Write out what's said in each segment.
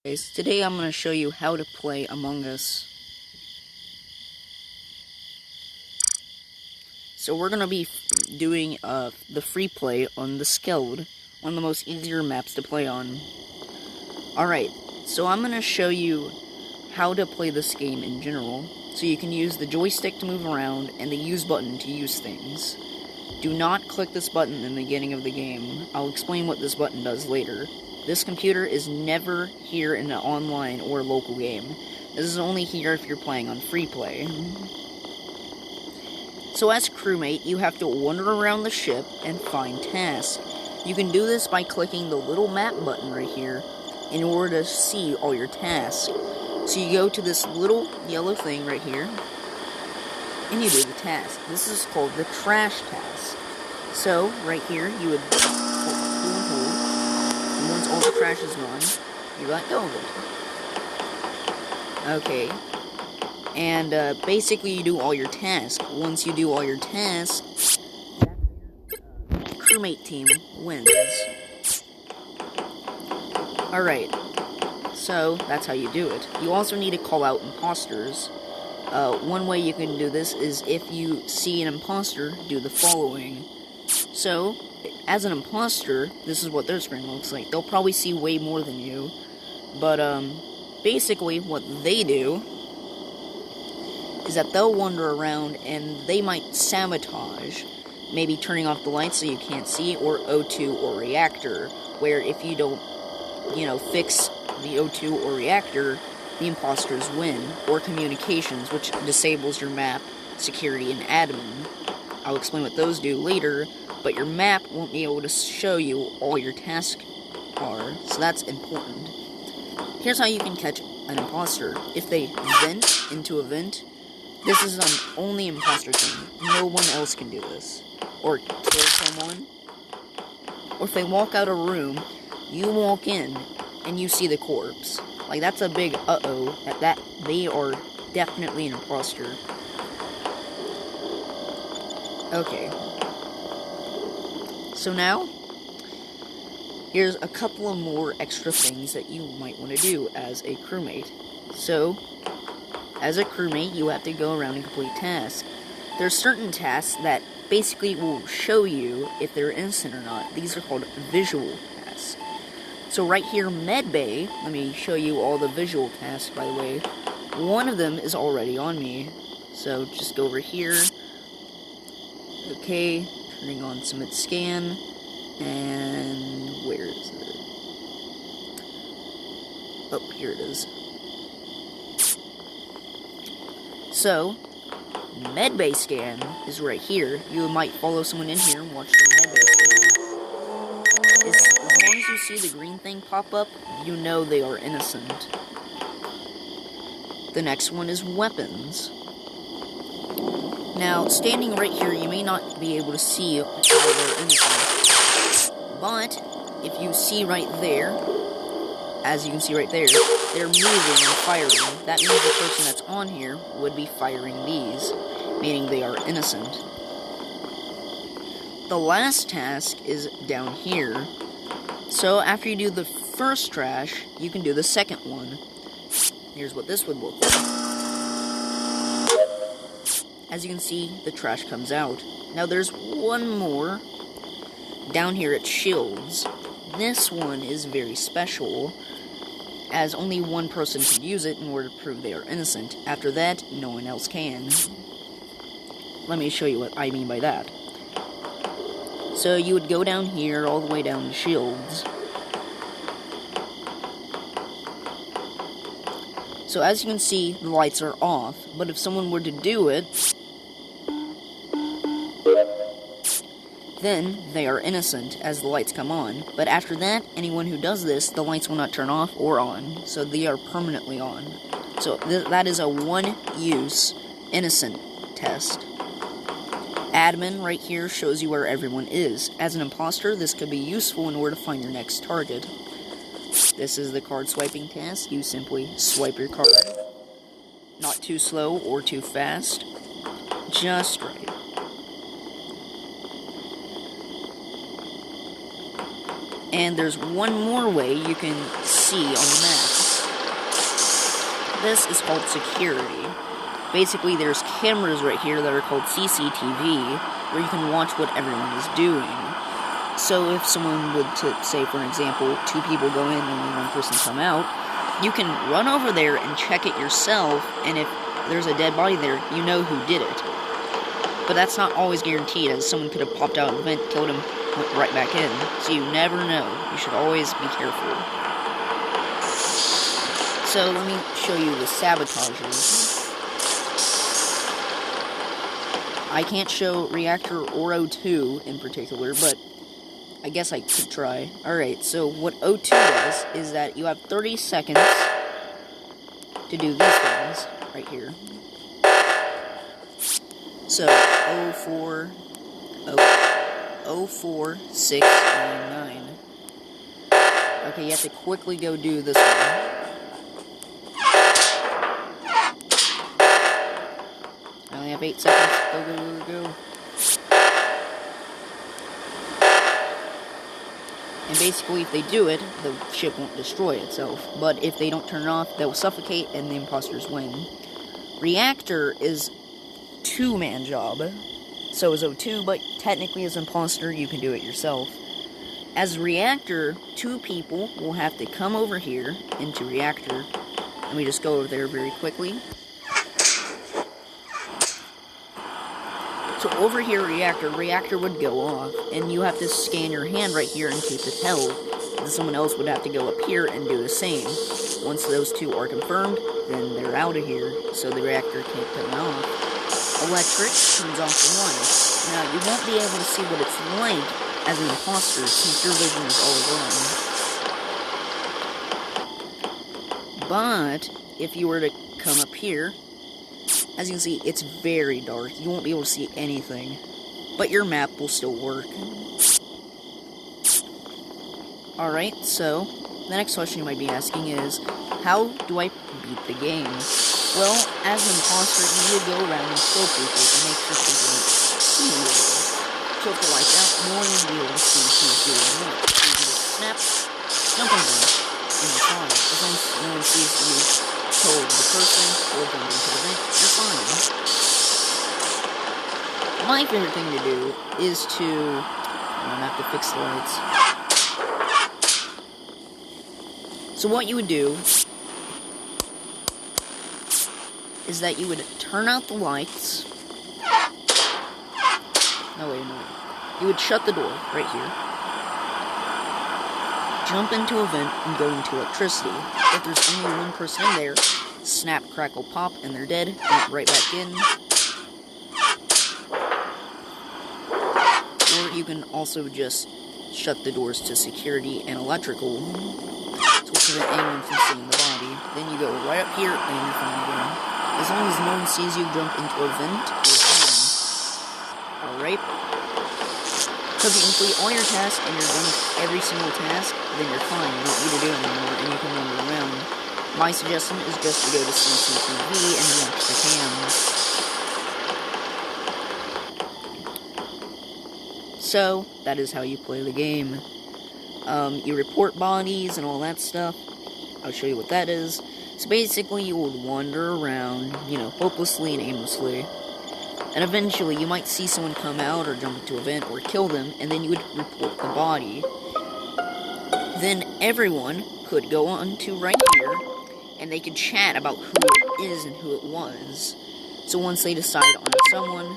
Guys, today I'm going to show you how to play Among Us. So we're going to be doing the free play on the Skeld, one of the most easier maps to play on. Alright, so I'm going to show you how to play this game in general. So you can use the joystick to move around and the use button to use things. Do not click this button in the beginning of the game. I'll explain what this button does later. This computer is never here in an online or local game. This is only here if you're playing on free play. So as crewmate, you have to wander around the ship and find tasks. You can do this by clicking the little map button right here in order to see all your tasks. So you go to this little yellow thing right here, and you do the task. This is called the trash task. So, right here, you would hold, and once all the trash is gone, you let go of it. Okay. And, basically you do all your tasks. Once you do all your tasks, crewmate team wins. Alright. So, that's how you do it. You also need to call out imposters. One way you can do this is if you see an imposter, do the following. So, as an imposter, this is what their screen looks like. They'll probably see way more than you. But, basically, what they do is that they'll wander around and they might sabotage. Maybe turning off the lights so you can't see, or O2 or reactor, where if you don't, fix the O2 or reactor, the imposters win, or communications, which disables your map, security, and admin. I'll explain what those do later, but your map won't be able to show you all your tasks are, so that's important. Here's how you can catch an imposter. If they vent into a vent, this is an only imposter thing. No one else can do this. Or kill someone. Or if they walk out a room, you walk in, and you see the corpse. Like, that's a big uh-oh, that they are definitely an imposter. Okay. So now, here's a couple of more extra things that you might want to do as a crewmate. So, as a crewmate, you have to go around and complete tasks. There's certain tasks that basically will show you if they're innocent or not. These are called visual tasks. So right here, Medbay, let me show you all the visual tasks, by the way. One of them is already on me. So just go over here. Okay, turning on submit scan. And where is it? Oh, here it is. So, Medbay scan is right here. You might follow someone in here and watch the Medbay scan. As long as you see the green thing pop up, you know they are innocent. The next one is weapons. Now, standing right here, you may not be able to see how they're innocent. But, if you see right there, as you can see right there, they're moving and firing. That means the person that's on here would be firing these, meaning they are innocent. The last task is down here. So after you do the first trash, you can do the second one. Here's what this would look like. As you can see, the trash comes out. Now there's one more down here at Shields. This one is very special, as only one person can use it in order to prove they are innocent. After that, no one else can. Let me show you what I mean by that. So you would go down here, all the way down to Shields. So as you can see, the lights are off, but if someone were to do it, then they are innocent as the lights come on. But after that, anyone who does this, the lights will not turn off or on, so they are permanently on. So that is a one-use innocent test. Admin right here shows you where everyone is. As an imposter, this could be useful in order to find your next target. This is the card swiping task. You simply swipe your card. Not too slow or too fast. Just right. And there's one more way you can see on the maps. this is called security. Basically, there's cameras right here that are called CCTV, where you can watch what everyone is doing. So if someone would, say for an example, 2 people go in and only 1 person come out, you can run over there and check it yourself, and if there's a dead body there, you know who did it. But that's not always guaranteed, as someone could have popped out of the vent, killed him, went right back in. So you never know. You should always be careful. So let me show you the sabotagers. I can't show reactor or O2 in particular, but I guess I could try. Alright, so what O2 does is that you have 30 seconds to do these things right here. So, 04699. Okay, you have to quickly go do this one. I only have 8 seconds. Go. And basically, if they do it, the ship won't destroy itself. But if they don't turn it off, they'll suffocate and the imposters win. Reactor is 2-man job. So is O2, but technically as imposter, you can do it yourself. As reactor, 2 people will have to come over here into reactor. Let me just go over there very quickly. So over here, reactor would go off, and you have to scan your hand right here in case it held. And someone else would have to go up here and do the same. Once those 2 are confirmed, then they're out of here, so the reactor can't turn off. Electric turns off the lights. Now, you won't be able to see what it's like as an imposter since your vision is always on. But, if you were to come up here, as you can see, it's very dark. You won't be able to see anything. But your map will still work. Alright, so, the next question you might be asking is, how do I beat the game? Well, as an imposter, you will go around and kill people and make sure people don't see you. So if the lights out, no one will be able to see who's doing what. So you can just snap, jump on them, and you're fine. As long as no one sees you kill the person or jump into the vent, you're fine. My favorite thing to do is to... I don't have to fix the lights. So what you would do is that you would turn out the lights. No, wait a minute. You would shut the door right here. Jump into a vent and go into electricity. If there's only 1 person in there, snap, crackle, pop, and they're dead. Jump right back in. Or you can also just shut the doors to security and electrical to prevent anyone from seeing the body. Then you go right up here and you're fine again. As long as no one sees you jump into a vent, you're fine. Alright? So if you complete all your tasks and you're done with every single task, then you're fine. You don't need to do it anymore and you can wander around. My suggestion is just to go to CCTV and watch the cams. So, that is how you play the game. You report bodies and all that stuff. I'll show you what that is. So basically, you would wander around, hopelessly and aimlessly. And eventually, you might see someone come out or jump into a vent or kill them, and then you would report the body. Then everyone could go on to right here, and they could chat about who it is and who it was. So once they decide on someone,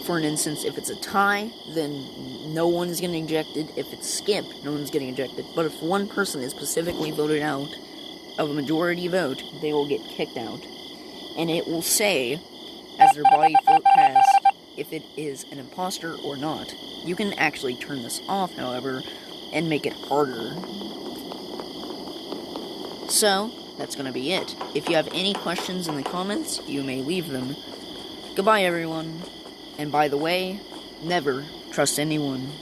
for an instance, if it's a tie, then no one is getting ejected. If it's skip, no one's getting ejected. But if 1 person is specifically voted out of a majority vote, they will get kicked out. And it will say, as their body float past, if it is an imposter or not. You can actually turn this off, however, and make it harder. So, that's gonna be it. If you have any questions in the comments, you may leave them. Goodbye, everyone. And by the way, never trust anyone.